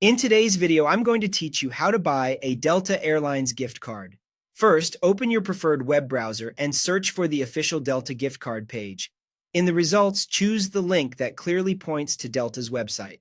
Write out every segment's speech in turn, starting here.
In today's video, I'm going to teach you how to buy a Delta Airlines gift card. First, open your preferred web browser and search for the official Delta gift card page. In the results, choose the link that clearly points to Delta's website.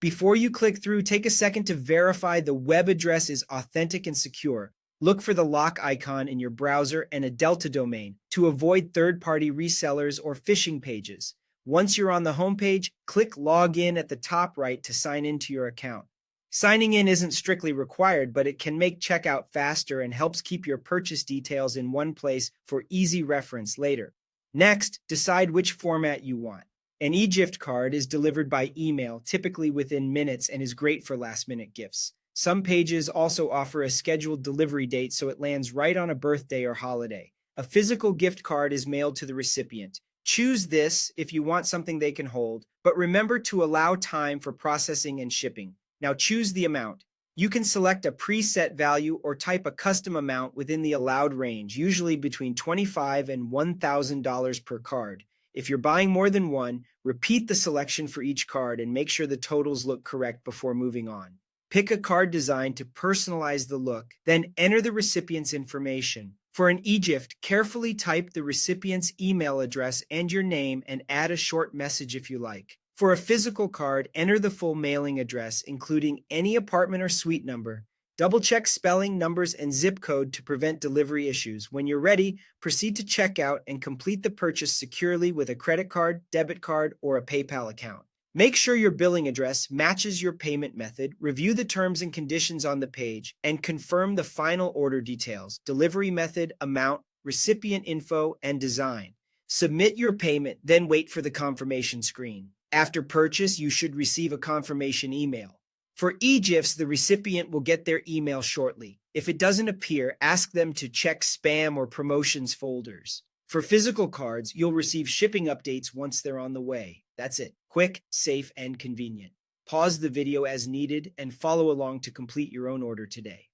Before you click through, take a second to verify the web address is authentic and secure. Look for the lock icon in your browser and a Delta domain to avoid third-party resellers or phishing pages. Once you're on the homepage, click Login at the top right to sign into your account. Signing in isn't strictly required, but it can make checkout faster and helps keep your purchase details in one place for easy reference later. Next, decide which format you want. An e-gift card is delivered by email, typically within minutes, and is great for last-minute gifts. Some pages also offer a scheduled delivery date so it lands right on a birthday or holiday. A physical gift card is mailed to the recipient. Choose this if you want something they can hold, but remember to allow time for processing and shipping. Now choose the amount. You can select a preset value or type a custom amount within the allowed range, usually between $25 and $1,000 per card. If you're buying more than one, repeat the selection for each card and make sure the totals look correct before moving on. Pick a card design to personalize the look, then enter the recipient's information. For an e-gift, carefully type the recipient's email address and your name and add a short message if you like. For a physical card, enter the full mailing address, including any apartment or suite number. Double-check spelling, numbers, and zip code to prevent delivery issues. When you're ready, proceed to checkout and complete the purchase securely with a credit card, debit card, or a PayPal account. Make sure your billing address matches your payment method, review the terms and conditions on the page, and confirm the final order details, delivery method, amount, recipient info, and design. Submit your payment, then wait for the confirmation screen. After purchase, you should receive a confirmation email. For e-gifts, the recipient will get their email shortly. If it doesn't appear, ask them to check spam or promotions folders. For physical cards, you'll receive shipping updates once they're on the way. That's it. Quick, safe, and convenient. Pause the video as needed and follow along to complete your own order today.